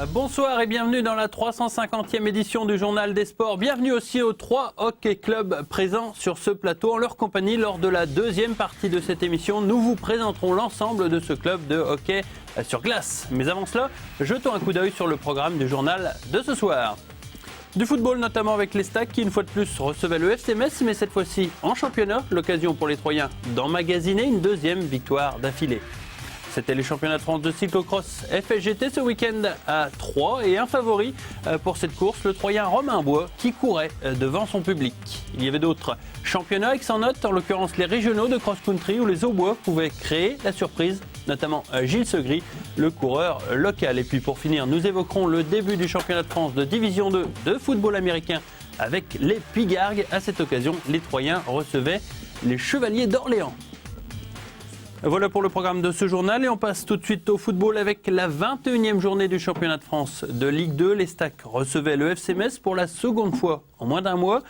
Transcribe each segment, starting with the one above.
Bonsoir et bienvenue dans la 350e édition du Journal des Sports. Bienvenue aussi aux 3 hockey clubs présents sur ce plateau. En leur compagnie, lors de la deuxième partie de cette émission, nous vous présenterons l'ensemble de ce club de hockey sur glace. Mais avant cela, jetons un coup d'œil sur le programme du journal de ce soir. Du football notamment avec les Stacks qui une fois de plus recevaient le FC Metz, mais cette fois-ci en championnat. L'occasion pour les Troyens d'emmagasiner une deuxième victoire d'affilée. C'était les championnats de France de cyclocross FSGT ce week-end à Troyes et un favori pour cette course, le Troyen Romain Bois qui courait devant son public. Il y avait d'autres championnats avec sans note, en l'occurrence les régionaux de cross-country où les Aubois pouvaient créer la surprise, notamment Gilles Segris, le coureur local. Et puis pour finir, nous évoquerons le début du championnat de France de Division 2 de football américain avec les Pigargues. À cette occasion, les Troyens recevaient les Chevaliers d'Orléans. Voilà pour le programme de ce journal et on passe tout de suite au football avec la 21e journée du championnat de France de Ligue 2. Les Stacks recevaient le FC Metz pour la seconde fois en moins d'un mois.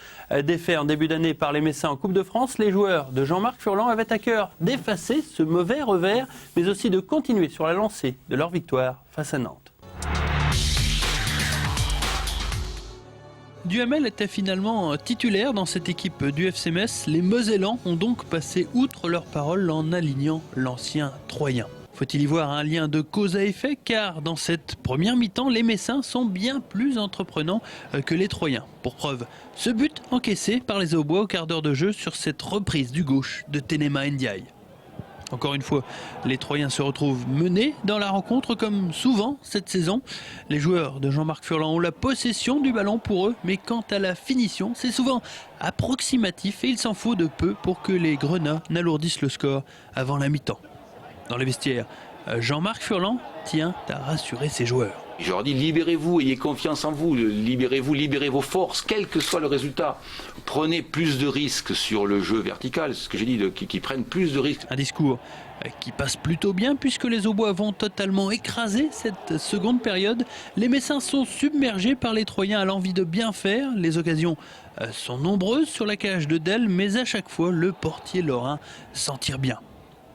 Défait en début d'année par les Messins en Coupe de France, les joueurs de Jean-Marc Furlan avaient à cœur d'effacer ce mauvais revers, mais aussi de continuer sur la lancée de leur victoire face à Nantes. Duhamel était finalement titulaire dans cette équipe du FC Metz. Les Mosellans ont donc passé outre leurs paroles en alignant l'ancien Troyen. Faut-il y voir un lien de cause à effet, car dans cette première mi-temps, les Messins sont bien plus entreprenants que les Troyens. Pour preuve, ce but encaissé par les Aubois au quart d'heure de jeu sur cette reprise du gauche de Tenema Ndiaye. Encore une fois, les Troyens se retrouvent menés dans la rencontre comme souvent cette saison. Les joueurs de Jean-Marc Furlan ont la possession du ballon pour eux, mais quant à la finition, c'est souvent approximatif et il s'en faut de peu pour que les Grenats n'alourdissent le score avant la mi-temps. Dans les vestiaires, Jean-Marc Furlan tient à rassurer ses joueurs. Je leur dis libérez-vous, ayez confiance en vous, libérez-vous, libérez vos forces, quel que soit le résultat. Prenez plus de risques sur le jeu vertical, c'est ce que j'ai dit, qui prennent plus de risques. Un discours qui passe plutôt bien puisque les Aubois vont totalement écraser cette seconde période. Les Messins sont submergés par les Troyens à l'envie de bien faire. Les occasions sont nombreuses sur la cage de Delle, mais à chaque fois le portier lorrain s'en tire bien.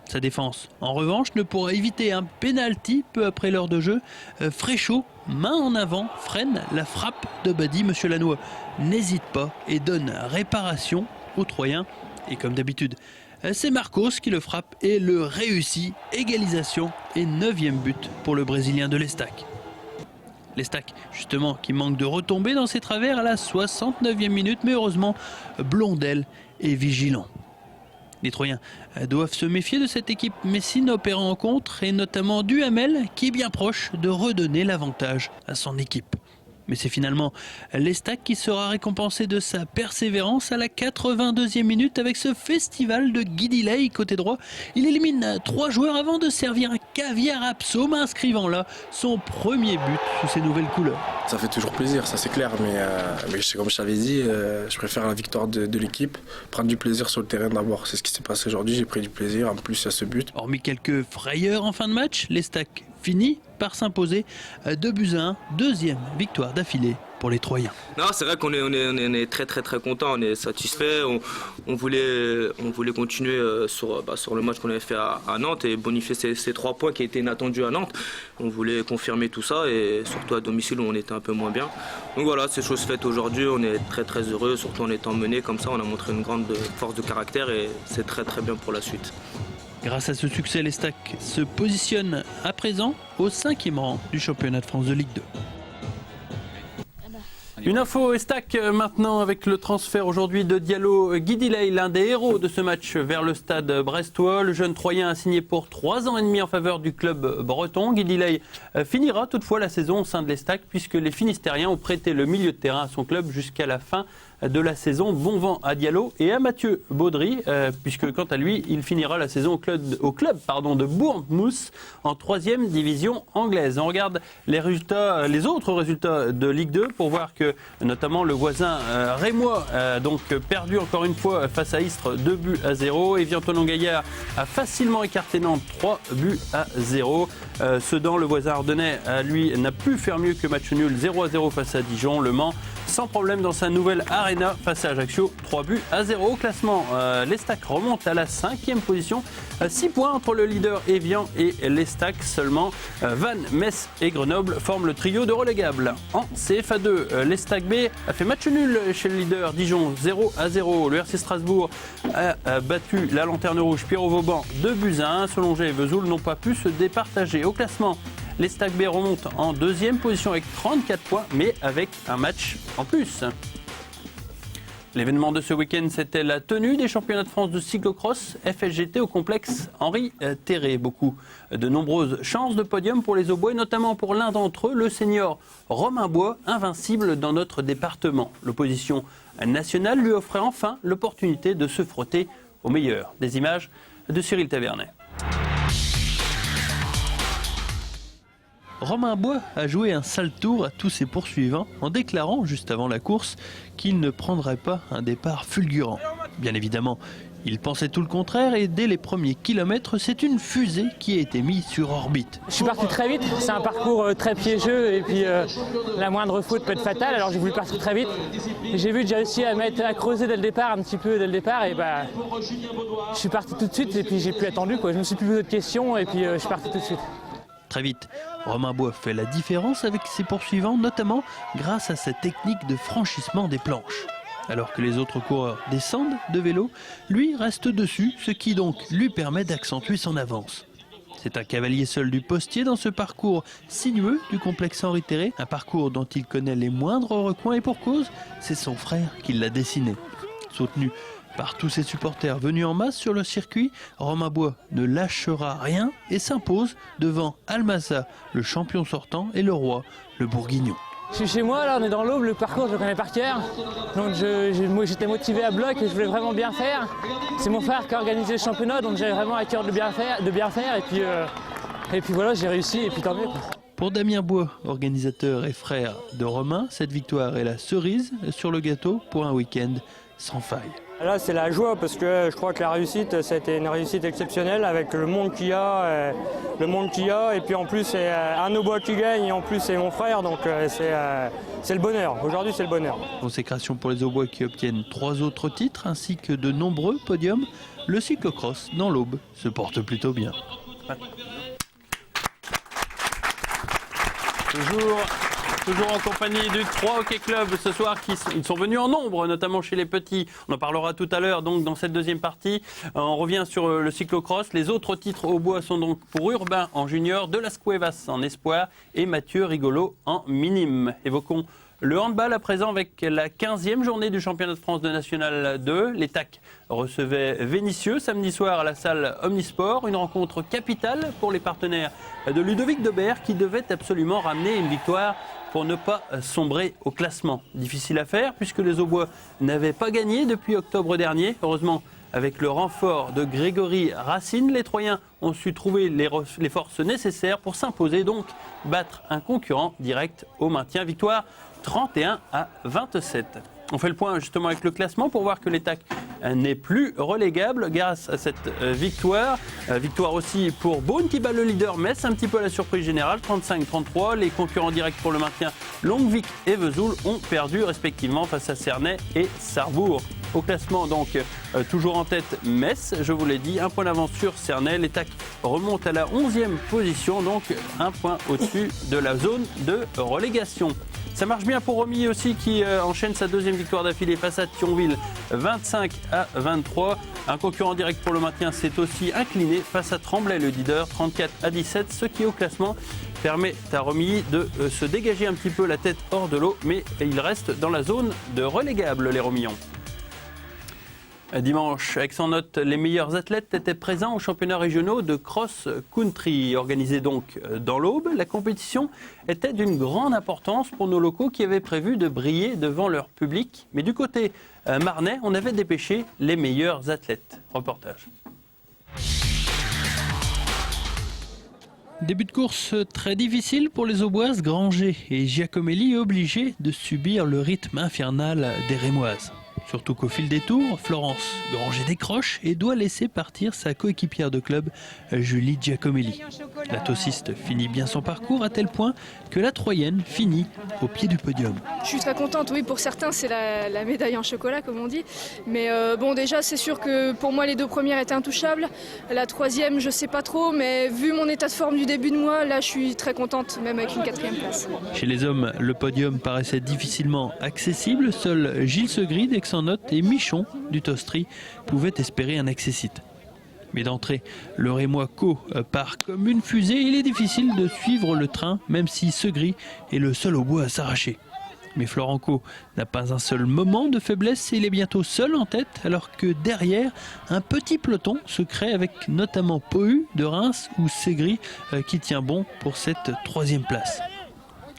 Sa défense, en revanche, ne pourra éviter un pénalty peu après l'heure de jeu. Fréchot, main en avant, freine la frappe de Badi. Monsieur Lannoy n'hésite pas et donne réparation aux Troyens. Et comme d'habitude, c'est Marcos qui le frappe et le réussit. Égalisation et 9e but pour le Brésilien de l'Estac. L'Estac, justement, qui manque de retomber dans ses travers à la 69e minute. Mais heureusement, Blondel est vigilant. Les Troyens doivent se méfier de cette équipe messine opérant en contre et notamment Duhamel qui est bien proche de redonner l'avantage à son équipe. Mais c'est finalement l'Estac qui sera récompensé de sa persévérance à la 82e minute avec ce festival de Guy Delay côté droit. Il élimine 3 joueurs avant de servir un caviar à Psaume, inscrivant là son premier but sous ses nouvelles couleurs. Ça fait toujours plaisir, ça c'est clair, mais comme je t'avais dit, je préfère la victoire de l'équipe, prendre du plaisir sur le terrain d'abord. C'est ce qui s'est passé aujourd'hui, j'ai pris du plaisir, en plus il y a ce but. Hormis quelques frayeurs en fin de match, l'Estac finit par s'imposer 2-1, deuxième victoire d'affilée pour les Troyens. Non, c'est vrai qu'on est très content, on est satisfait. On voulait continuer sur le match qu'on avait fait à Nantes et bonifier ces 3 points qui étaient inattendus à Nantes. On voulait confirmer tout ça et surtout à domicile où on était un peu moins bien. Donc voilà, c'est chose faite aujourd'hui, on est très heureux, surtout en étant mené comme ça, on a montré une grande force de caractère et c'est très bien pour la suite. Grâce à ce succès, les Stacks se positionnent à présent au 5e rang du championnat de France de Ligue 2. Une info Estac maintenant avec le transfert aujourd'hui de Diallo Guidilay, l'un des héros de ce match vers le stade brestois. Le jeune Troyen a signé pour 3 ans et demi en faveur du club breton. Guidilay finira toutefois la saison au sein de l'Estac puisque les Finistériens ont prêté le milieu de terrain à son club jusqu'à la fin de la saison. Bon vent à Diallo et à Mathieu Baudry, puisque quant à lui, il finira la saison au club de Bournemouth en 3e division anglaise. On regarde les autres résultats de Ligue 2 pour voir que notamment le voisin rémois a donc perdu encore une fois face à Istres 2-0. Evian-Tonon-Gaillard a facilement écarté Nantes 3-0. Sedan, le voisin ardennais, lui, n'a pu faire mieux que match nul 0-0 face à Dijon. Le Mans, sans problème dans sa nouvelle arena face à Ajaccio, 3-0. Au classement, l'Estac remonte à la 5e position. 6 points entre le leader Evian et l'Estac seulement. Vannes, Metz et Grenoble forment le trio de relégables. En CFA2, l'Estac B a fait match nul chez le leader Dijon, 0-0. Le RC Strasbourg a battu la Lanterne Rouge Pierre-Vauban 2-1. Solongé et Vesoul n'ont pas pu se départager. Au classement, l'Estac B remonte en 2e position avec 34 points, mais avec un match en plus. L'événement de ce week-end, c'était la tenue des championnats de France de cyclocross FSGT au complexe Henri Terré. De nombreuses chances de podium pour les Aubois, et notamment pour l'un d'entre eux, le senior Romain Bois, invincible dans notre département. L'opposition nationale lui offrait enfin l'opportunité de se frotter au meilleur. Des images de Cyril Tavernet. Romain Bois a joué un sale tour à tous ses poursuivants en déclarant juste avant la course qu'il ne prendrait pas un départ fulgurant. Bien évidemment, il pensait tout le contraire et dès les premiers kilomètres, c'est une fusée qui a été mise sur orbite. Je suis parti très vite, c'est un parcours très piégeux et puis la moindre faute peut être fatale, alors j'ai voulu partir très vite. J'ai vu que j'ai réussi à creuser dès le départ, un petit peu dès le départ, et je suis parti tout de suite et puis j'ai plus attendu, quoi. Je me suis plus posé de questions et puis je suis parti tout de suite. Très vite, Romain Bois fait la différence avec ses poursuivants, notamment grâce à sa technique de franchissement des planches. Alors que les autres coureurs descendent de vélo, lui reste dessus, ce qui donc lui permet d'accentuer son avance. C'est un cavalier seul du postier dans ce parcours sinueux du complexe Henri Terré, un parcours dont il connaît les moindres recoins et pour cause, c'est son frère qui l'a dessiné. Soutenu par tous ses supporters venus en masse sur le circuit, Romain Bois ne lâchera rien et s'impose devant Almasa, le champion sortant, et le roi, le bourguignon. Je suis chez moi, là on est dans l'Aube, le parcours je le connais par cœur. Donc j'étais motivé à bloc et je voulais vraiment bien faire. C'est mon frère qui a organisé le championnat, donc j'avais vraiment à cœur de bien faire. Et puis voilà, j'ai réussi et puis tant mieux. Pour Damien Bois, organisateur et frère de Romain, cette victoire est la cerise sur le gâteau pour un week-end sans faille. Là, c'est la joie parce que je crois que la réussite, c'était une réussite exceptionnelle avec le monde qu'il y a, et puis en plus c'est un Aubois qui gagne et en plus c'est mon frère, donc c'est le bonheur. Aujourd'hui, c'est le bonheur. Consécration pour les Aubois qui obtiennent 3 autres titres ainsi que de nombreux podiums. Le cyclocross dans l'Aube se porte plutôt bien. Toujours en compagnie du 3 Hockey Club ce soir, ils sont venus en nombre, notamment chez les petits. On en parlera tout à l'heure donc dans cette deuxième partie. On revient sur le cyclocross. Les autres titres au bois sont donc pour Urbain en junior, De Las Cuevas en espoir et Mathieu Rigolo en minime. Évoquons le handball à présent avec la 15e journée du championnat de France de National 2. Les TAC recevaient Vénissieux samedi soir à la salle Omnisport. Une rencontre capitale pour les partenaires de Ludovic Dobert qui devait absolument ramener une victoire pour ne pas sombrer au classement. Difficile à faire puisque les Aubois n'avaient pas gagné depuis octobre dernier. Heureusement, avec le renfort de Grégory Racine, les Troyens ont su trouver les forces nécessaires pour s'imposer, donc battre un concurrent direct au maintien. Victoire 31-27. On fait le point justement avec le classement pour voir que les TAC n'est plus relégable grâce à cette victoire. Victoire aussi pour Beaune qui bat le leader Metz, un petit peu à la surprise générale, 35-33. Les concurrents directs pour le maintien, Longuevic et Vesoul, ont perdu respectivement face à Cernay et Sarrebourg. Au classement donc, toujours en tête Metz, je vous l'ai dit, un point d'avance sur Cernay. Les TAC remontent à la 11e position, donc un point au-dessus de la zone de relégation. Ça marche bien pour Romilly aussi qui enchaîne sa deuxième victoire d'affilée face à Thionville, 25-23. Un concurrent direct pour le maintien s'est aussi incliné face à Tremblay, le leader, 34-17. Ce qui au classement permet à Romilly de se dégager un petit peu la tête hors de l'eau, mais il reste dans la zone de relégable, les Romillons. Dimanche, avec son note, les meilleurs athlètes étaient présents aux championnats régionaux de cross-country. Organisés donc dans l'Aube, la compétition était d'une grande importance pour nos locaux qui avaient prévu de briller devant leur public. Mais du côté marnais, on avait dépêché les meilleurs athlètes. Reportage. Début de course très difficile pour les Auboises, Granger et Giacomelli obligés de subir le rythme infernal des Rémoises. Surtout qu'au fil des tours, Florence Granger décroche et doit laisser partir sa coéquipière de club, Julie Giacomelli. La tossiste finit bien son parcours à tel point que la Troyenne finit au pied du podium. Je suis très contente, oui, pour certains c'est la médaille en chocolat comme on dit. Mais bon, déjà c'est sûr que pour moi les 2 premières étaient intouchables. La 3e je sais pas trop, mais vu mon état de forme du début de mois, là je suis très contente, même avec une 4e place. Chez les hommes, le podium paraissait difficilement accessible. Seul Gilles Segri d'Aix-en-Note et Michon du Tostri pouvaient espérer un accessite. Mais d'entrée, le Rémois Co part comme une fusée. Il est difficile de suivre le train, même si Segri est le seul au bois à s'arracher. Mais Florent Co n'a pas un seul moment de faiblesse et il est bientôt seul en tête, alors que derrière, un petit peloton se crée avec notamment Pohu de Reims ou Segri qui tient bon pour cette 3e place.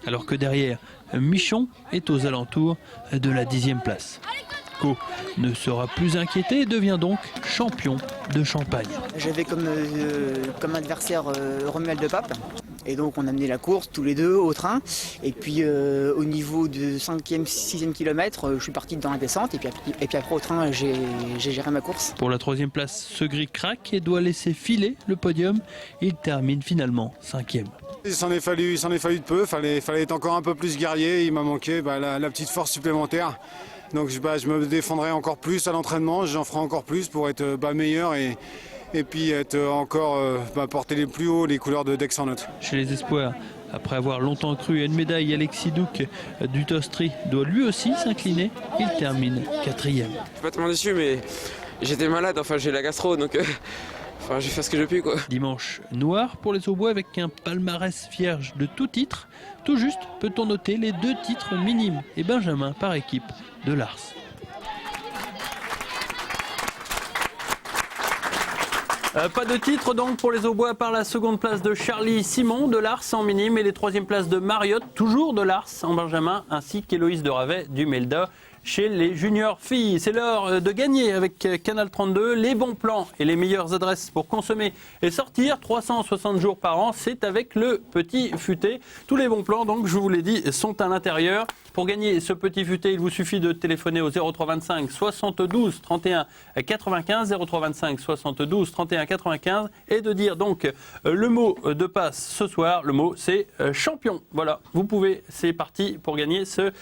Alors que derrière, Michon est aux alentours de la 10e place. Co ne sera plus inquiété et devient donc champion de Champagne. J'avais comme adversaire Romuald de Pape. Et donc on a mené la course tous les deux au train. Et puis au niveau du 5e, 6e kilomètre, je suis parti dans la descente. Et puis après au train, j'ai géré ma course. Pour la 3e place, Segri craque et doit laisser filer le podium. Il termine finalement 5e. Il s'en est fallu de peu. Fallait être encore un peu plus guerrier. Il m'a manqué la petite force supplémentaire. Donc je me défendrai encore plus à l'entraînement, j'en ferai encore plus pour être meilleur et puis être encore porter les plus haut les couleurs de d'Aix-en-Note. Chez les espoirs, après avoir longtemps cru à une médaille, Alexis Douc du Tostri doit lui aussi s'incliner. Il termine 4e. Je suis pas tellement déçu, mais j'étais malade, j'ai la gastro, donc j'ai fait ce que j'ai pu, quoi. Dimanche noir pour les Aubois avec un palmarès vierge de tout titre. Tout juste peut-on noter les 2 titres minimes et Benjamin par équipe de Lars. Pas de titre donc pour les Aubois par la 2e place de Charlie Simon de Lars en minime et les 3e places de Mariotte, toujours de Lars en Benjamin, ainsi qu'Héloïse de Ravet du Melda chez les juniors filles. C'est l'heure de gagner avec Canal 32. Les bons plans et les meilleures adresses pour consommer et sortir 360 jours par an, c'est avec le Petit Futé. Tous les bons plans, donc, je vous l'ai dit, sont à l'intérieur. Pour gagner ce Petit Futé, il vous suffit de téléphoner au 0325 72 31 95, 0325 72 31 95 et de dire donc le mot de passe ce soir. Le mot, c'est champion. Voilà, vous pouvez, c'est parti pour gagner ce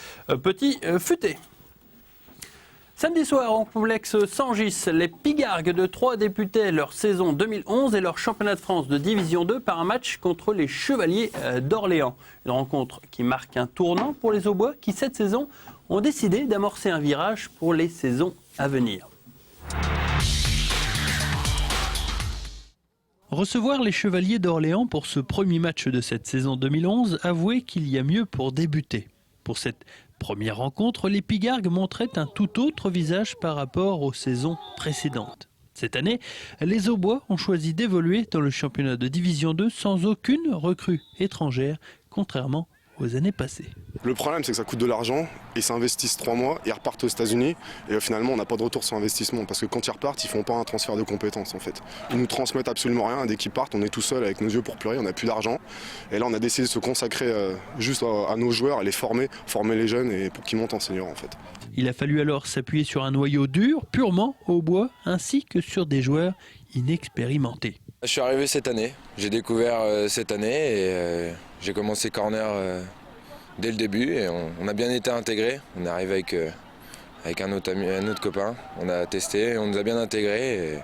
Petit Futé. Samedi soir, en complexe Sangis, les Pigargues de Troyes débutaient leur saison 2011 et leur championnat de France de Division 2 par un match contre les Chevaliers d'Orléans. Une rencontre qui marque un tournant pour les Aubois qui, cette saison, ont décidé d'amorcer un virage pour les saisons à venir. Recevoir les Chevaliers d'Orléans pour ce premier match de cette saison 2011, avouez qu'il y a mieux pour débuter. Pour cette première rencontre, les Pigargues montraient un tout autre visage par rapport aux saisons précédentes. Cette année, les Aubois ont choisi d'évoluer dans le championnat de Division 2 sans aucune recrue étrangère, contrairement aux années passées. Le problème, c'est que ça coûte de l'argent, ils s'investissent 3 mois, ils repartent aux États-Unis et finalement on n'a pas de retour sur investissement parce que quand ils repartent, ils font pas un transfert de compétences en fait. Ils nous transmettent absolument rien, dès qu'ils partent, on est tout seul avec nos yeux pour pleurer, on n'a plus d'argent. Et là on a décidé de se consacrer juste à nos joueurs, à les former les jeunes et pour qu'ils montent en senior en fait. Il a fallu alors s'appuyer sur un noyau dur, purement Aubois, ainsi que sur des joueurs inexpérimentés. Je suis arrivé cette année, j'ai découvert cette année et j'ai commencé corner dès le début et on a bien été intégrés. On est arrivé avec un autre copain, on a testé, on nous a bien intégrés et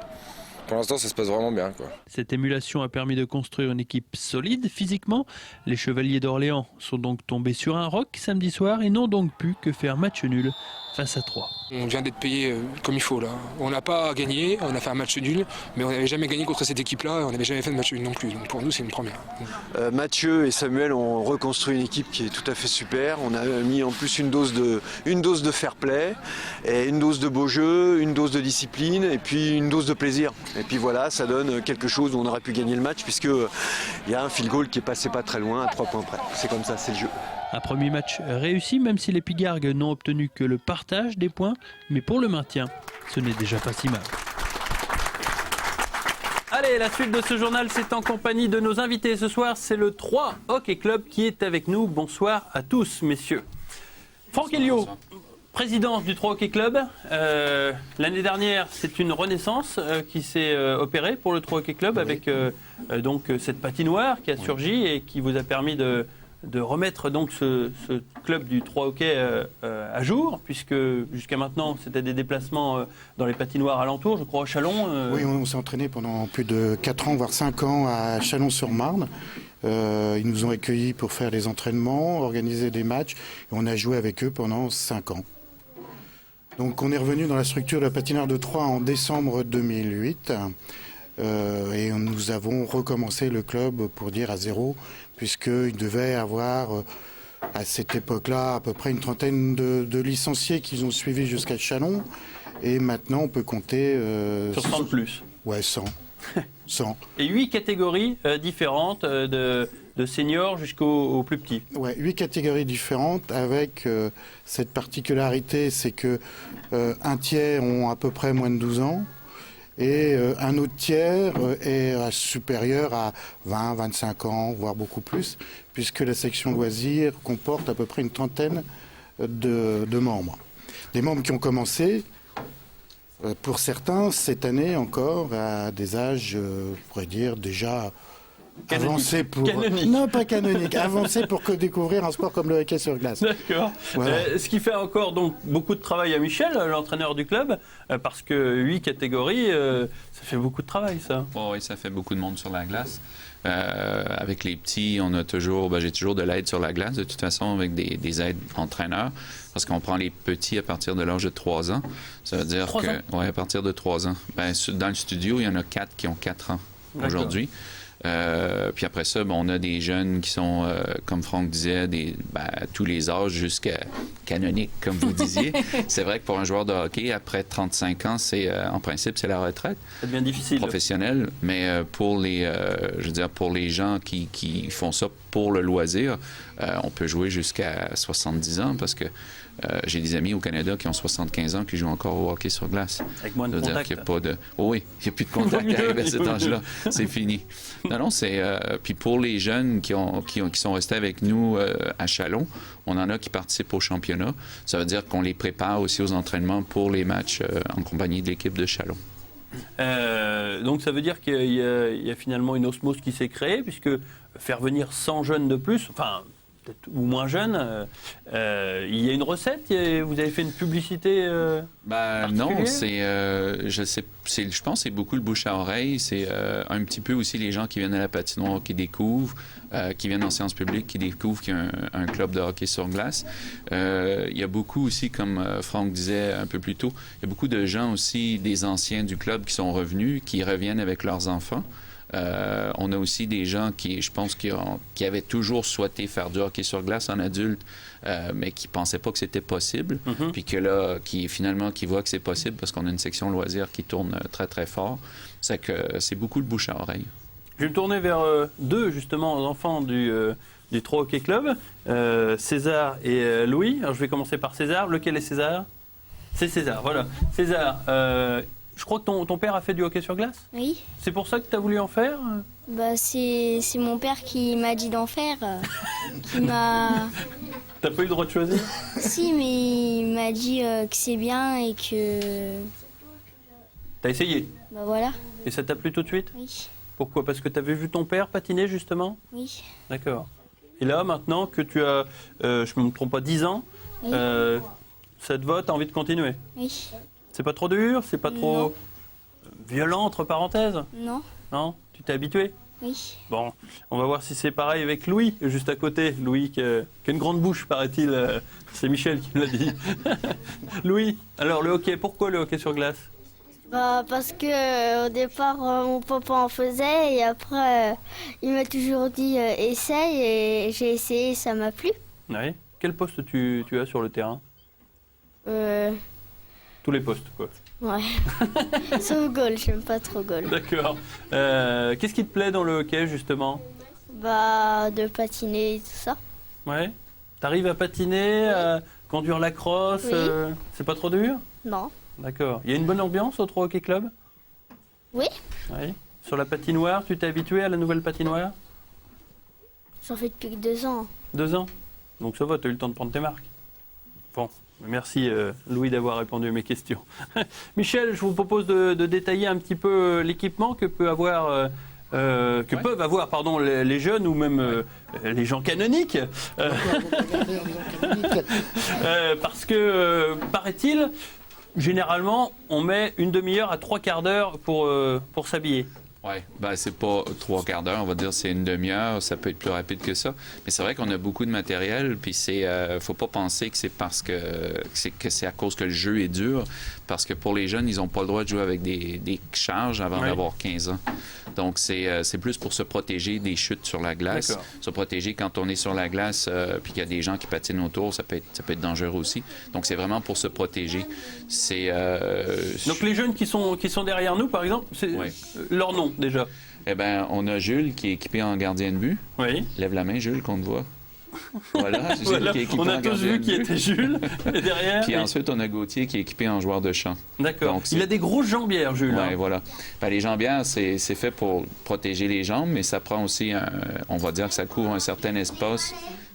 pour l'instant ça se passe vraiment bien, quoi. Cette émulation a permis de construire une équipe solide physiquement. Les Chevaliers d'Orléans sont donc tombés sur un roc samedi soir et n'ont donc pu que faire match nul face à Troyes. On vient d'être payé comme il faut là. On n'a pas gagné, on a fait un match nul, mais on n'avait jamais gagné contre cette équipe-là et on n'avait jamais fait de match nul non plus. Donc pour nous c'est une première. Mathieu et Samuel ont reconstruit une équipe qui est tout à fait super. On a mis en plus une dose de fair play, et une dose de beau jeu, une dose de discipline et puis une dose de plaisir. Et puis voilà, ça donne quelque chose où on aurait pu gagner le match puisque il y a un field goal qui est passé pas très loin, à 3 points près. C'est comme ça, c'est le jeu. Un premier match réussi, même si les Pigargues n'ont obtenu que le partage des points, mais pour le maintien, ce n'est déjà pas si mal. Allez, la suite de ce journal, c'est en compagnie de nos invités. Ce soir, c'est le Troyes Hockey Club qui est avec nous. Bonsoir à tous, messieurs. Franck Elio, Présidence du 3 Hockey Club. L'année dernière, c'est une renaissance qui s'est opérée pour le 3 Hockey Club avec donc cette patinoire qui a surgi et qui vous a permis de remettre donc ce club du 3 Hockey à jour, puisque jusqu'à maintenant, c'était des déplacements dans les patinoires alentours, je crois, à Châlons. Oui, on s'est entraîné pendant plus de 4 ans, voire 5 ans à Châlons-sur-Marne. Ils nous ont accueillis pour faire des entraînements, organiser des matchs, et on a joué avec eux pendant 5 ans. Donc on est revenu dans la structure de la patinoire de Troyes en décembre 2008 et nous avons recommencé le club pour dire à zéro, puisqu'il devait avoir à cette époque-là à peu près une trentaine de licenciés qu'ils ont suivis jusqu'à Châlons, et maintenant on peut compter... sur 100 de plus. Ouais, 100. 100. Et 8 catégories différentes de seniors jusqu'aux plus petits. Ouais, 8 catégories différentes avec cette particularité, c'est que un tiers ont à peu près moins de 12 ans et un autre tiers est supérieur à 20, 25 ans, voire beaucoup plus, puisque la section loisirs comporte à peu près une trentaine de membres. Des membres qui ont commencé, pour certains, cette année encore, à des âges, je pourrais dire, déjà avancés pour... Canonique. Non, pas canonique, avancés pour découvrir un sport comme le hockey sur glace. D'accord. Voilà. Ce qui fait encore donc beaucoup de travail à Michel, l'entraîneur du club, parce que 8 catégories, ça fait beaucoup de travail, ça. Oh, oui, ça fait beaucoup de monde sur la glace. Avec les petits, on a toujours, j'ai toujours de l'aide sur la glace, de toute façon, avec des aides entraîneurs, parce qu'on prend les petits à partir de l'âge de 3 ans. Ça veut dire que, à partir de 3 ans. Dans le studio, il y en a 4 qui ont 4 ans aujourd'hui. Puis après ça, on a des jeunes qui sont, comme Franck disait, à tous les âges jusqu'à canonique, comme vous disiez. C'est vrai que pour un joueur de hockey, après 35 ans, en principe, c'est la retraite. Ça devient difficile. Professionnelle. Mais pour les gens qui font ça pour le loisir, on peut jouer jusqu'à 70 ans parce que j'ai des amis au Canada qui ont 75 ans qui jouent encore au hockey sur glace. Avec moins de contact. Il n'y a pas de... oui, il n'y a plus de contact arrivé à cet âge-là. C'est fini. Non, c'est... puis pour les jeunes qui sont restés avec nous à Châlons, on en a qui participent au championnat. Ça veut dire qu'on les prépare aussi aux entraînements pour les matchs en compagnie de l'équipe de Châlons. Donc ça veut dire qu'il y a finalement une osmose qui s'est créée, puisque faire venir 100 jeunes de plus, enfin... peut-être ou moins jeunes, il y a une recette? Vous avez fait une publicité non, je pense que c'est beaucoup le bouche à oreille. C'est un petit peu aussi les gens qui viennent à la patinoire, qui découvrent, qui viennent en séance publique, qui découvrent qu'il y a un club de hockey sur glace. Il y a beaucoup aussi, comme Franck disait un peu plus tôt, il y a beaucoup de gens aussi, des anciens du club qui sont revenus, qui reviennent avec leurs enfants. On a aussi des gens qui, je pense, qui avaient toujours souhaité faire du hockey sur glace en adulte, mais qui ne pensaient pas que c'était possible. Puis que là, qui voient que c'est possible parce qu'on a une section loisirs qui tourne très, très fort. C'est que c'est beaucoup le bouche à oreille. Je vais me tourner vers deux, justement, enfants du 3 Hockey Club, César et Louis. Alors, je vais commencer par César. Lequel est César? C'est César, voilà. César, je crois que ton père a fait du hockey sur glace? Oui. C'est pour ça que tu as voulu en faire? C'est mon père qui m'a dit d'en faire. Qui m'a... T'as pas eu le droit de choisir? Si, mais il m'a dit que c'est bien et que... T'as essayé? Voilà. Et ça t'a plu tout de suite? Oui. Pourquoi? Parce que t'avais vu ton père patiner, justement? Oui. D'accord. Et là, maintenant que tu as, je ne me trompe pas, 10 ans, oui. Ça te va, t'as envie de continuer? Oui. C'est pas trop dur? C'est pas trop violent, entre parenthèses? Non. Non? Tu t'es habitué? Oui. Bon, on va voir si c'est pareil avec Louis, juste à côté. Louis qui a une grande bouche, paraît-il. C'est Michel qui me l'a dit. Louis, alors le hockey, pourquoi le hockey sur glace? Parce que au départ, mon papa en faisait et après, il m'a toujours dit essaye et j'ai essayé et ça m'a plu. Oui. Quel poste tu as sur le terrain? Tous les postes, quoi. Ouais. Sauf goal, j'aime pas trop goal. D'accord. Qu'est-ce qui te plaît dans le hockey, justement? De patiner et tout ça. Ouais. T'arrives à patiner, à conduire la crosse, oui. C'est pas trop dur? Non. D'accord. Il y a une bonne ambiance au 3 Hockey Club? Oui. Oui. Sur la patinoire, tu t'es habitué à la nouvelle patinoire? J'en fais depuis 2 ans. 2 ans? Donc ça va, tu as eu le temps de prendre tes marques? Bon, merci Louis d'avoir répondu à mes questions. Michel, je vous propose de détailler un petit peu l'équipement que peuvent avoir les jeunes ou même les gens canoniques. Parce que, paraît-il, généralement, on met une demi-heure à 3/4 d'heure pour s'habiller. Oui, ben c'est pas 3/4 d'heure, on va dire c'est une demi-heure, ça peut être plus rapide que ça. Mais c'est vrai qu'on a beaucoup de matériel, puis faut pas penser que c'est parce que c'est à cause que le jeu est dur, parce que pour les jeunes, ils n'ont pas le droit de jouer avec des charges avant d'avoir 15 ans. Donc c'est plus pour se protéger des chutes sur la glace, D'accord. se protéger quand on est sur la glace, puis qu'il y a des gens qui patinent autour, ça peut être dangereux aussi. Donc c'est vraiment pour se protéger. Donc les jeunes qui sont derrière nous, par exemple, c'est leur nom déjà. Eh bien, on a Jules qui est équipé en gardien de but. Oui. Lève la main, Jules, qu'on te voit. Voilà, Jules Voilà. qui est équipé On a en tous gardien vu de qui but. était Jules. Et derrière. Puis ensuite, on a Gauthier qui est équipé en joueur de champ. D'accord. Donc, Il a des grosses jambières, Jules. Oui, voilà. Ben, les jambières, c'est fait pour protéger les jambes, mais ça prend aussi, on va dire que ça couvre un certain espace.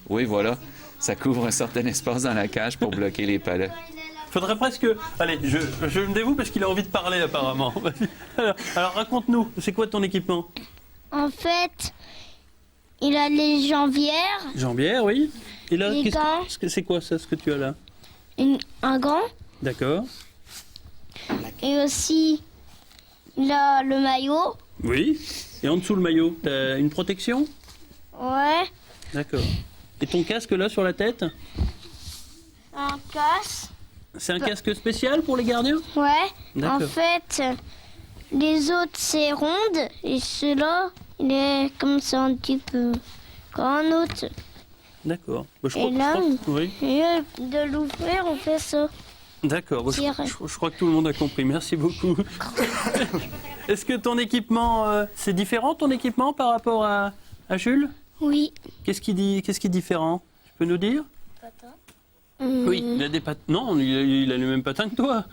Oui, voilà. Ça couvre un certain espace dans la cage pour bloquer les palets. Faudrait presque... Allez, je me dévoue parce qu'il a envie de parler apparemment. Alors raconte-nous, c'est quoi ton équipement? En fait, il a les jambières, Jambières, oui. Et là, Les gants. c'est quoi ça, ce que tu as là? un gant, D'accord. et aussi il a le maillot. Oui. Et en dessous le maillot, t'as une protection? Ouais, D'accord. Et ton casque là sur la tête? un casque. C'est un casque spécial pour les gardiens? Ouais, D'accord. en fait, les autres c'est ronde et celui-là, il est comme ça un petit peu comme un autre. D'accord. Bah, Et là, oui. et de l'ouvrir, on fait ça. D'accord. Bah, Tire. je crois que tout le monde a compris. Merci beaucoup. Est-ce que ton équipement, c'est différent ton équipement par rapport à Jules? Oui. Qu'est-ce qui est différent? Tu peux nous dire? Oui, il a des patins. Non, il a les mêmes patins que toi.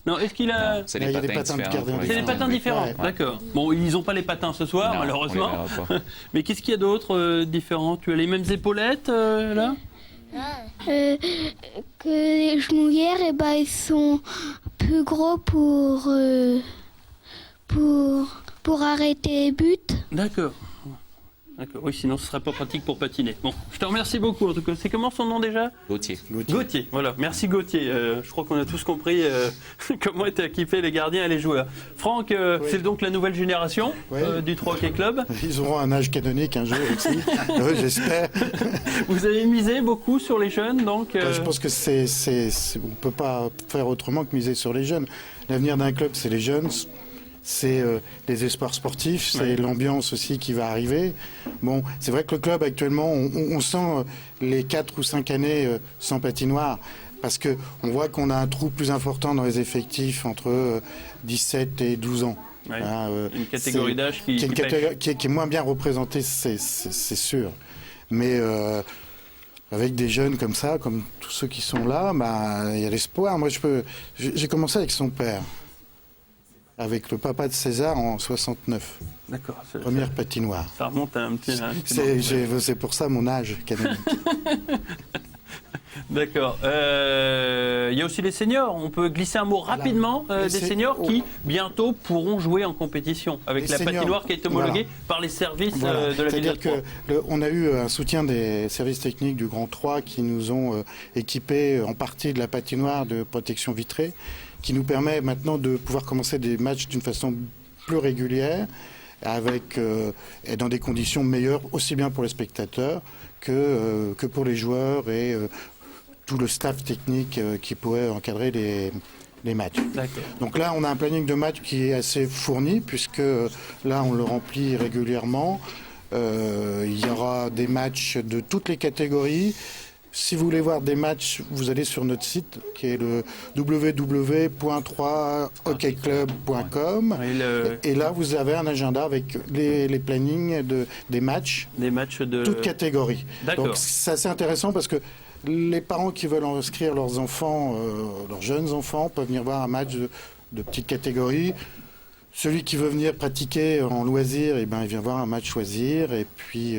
Non, est-ce qu'il a... C'est des patins différents. C'est des patins différents, Ouais. d'accord. Bon, ils n'ont pas les patins ce soir, Non, malheureusement. on les verra pas. Mais qu'est-ce qu'il y a d'autre différent? Tu as les mêmes épaulettes, là? Que les genouillères, eh ben, ils sont plus gros pour arrêter les buts. D'accord. D'accord, oui, sinon ce serait pas pratique pour patiner. Bon, je te remercie beaucoup en tout cas. C'est comment son nom déjà? Gauthier. Gauthier, voilà. Merci Gauthier. Je crois qu'on a tous compris comment étaient équipés les gardiens et les joueurs. Franck, c'est donc la nouvelle génération du 3 Hockey Club. Ils auront un âge canonique un jour aussi, j'espère. Vous avez misé beaucoup sur les jeunes, donc... Je pense que on ne peut pas faire autrement que miser sur les jeunes. L'avenir d'un club, c'est les jeunes. C'est les espoirs sportifs, c'est l'ambiance aussi qui va arriver. Bon, c'est vrai que le club actuellement, on sent les 4 ou 5 années sans patinoire, parce qu'on voit qu'on a un trou plus important dans les effectifs entre 17 et 12 ans. Ouais. Hein, une catégorie d'âge qui est moins bien représentée, c'est sûr. Mais avec des jeunes comme ça, comme tous ceux qui sont là, bah, y a l'espoir. Moi, j'ai commencé avec son père. Avec le papa de César en 69. D'accord. Première patinoire. Ça remonte à un petit... C'est pour ça mon âge canonique. D'accord. Il y a aussi les seniors. On peut glisser un mot rapidement des seniors qui bientôt pourront jouer en compétition avec Les la seniors, patinoire qui a été homologuée par les services de la ville de C'est-à-dire Troyes. qu'on a eu un soutien des services techniques du Grand 3 qui nous ont équipés en partie de la patinoire de protection vitrée, qui nous permet maintenant de pouvoir commencer des matchs d'une façon plus régulière, avec et dans des conditions meilleures, aussi bien pour les spectateurs que pour les joueurs et tout le staff technique qui pourrait encadrer les matchs. Donc là, on a un planning de match qui est assez fourni, puisque là, on le remplit régulièrement. Il y aura des matchs de toutes les catégories. Si vous voulez voir des matchs, vous allez sur notre site qui est le www.3hockeyclub.com et là vous avez un agenda avec les plannings des matchs de toutes catégories. Donc c'est assez intéressant parce que les parents qui veulent inscrire leurs enfants, leurs jeunes enfants, peuvent venir voir un match de petite catégorie. Celui qui veut venir pratiquer en loisir, il vient voir un match choisir et puis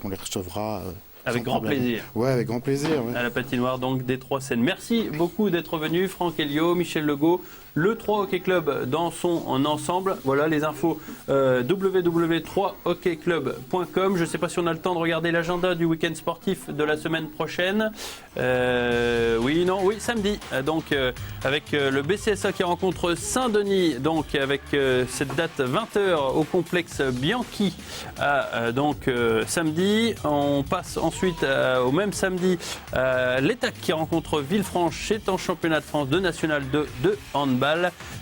on les recevra Avec grand plaisir. Ouais, avec grand plaisir. Ouais. À la patinoire donc des Trois-Seines. Merci beaucoup d'être venus, Franck Elio, Michel Legault. Le 3 Hockey Club dans son ensemble. Voilà les infos www.3hockeyclub.com. Je ne sais pas si on a le temps de regarder l'agenda du week-end sportif de la semaine prochaine. Oui, samedi. Donc avec le BCSA qui rencontre Saint-Denis, donc avec cette date 20h au complexe Bianchi. Donc samedi. On passe ensuite au même samedi l'ETAC qui rencontre Villefranche. C'est en championnat de France de National 2 de handball.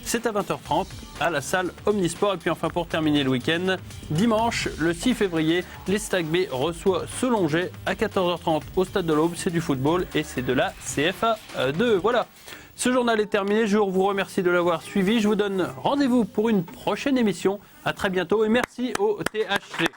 C'est à 20h30 à la salle Omnisport. Et puis enfin pour terminer le week-end, dimanche le 6 février, les Stag B reçoit Selonget à 14h30 au Stade de l'Aube. C'est du football et c'est de la CFA 2. Voilà, ce journal est terminé. Je vous remercie de l'avoir suivi. Je vous donne rendez-vous pour une prochaine émission. À très bientôt et merci au THC.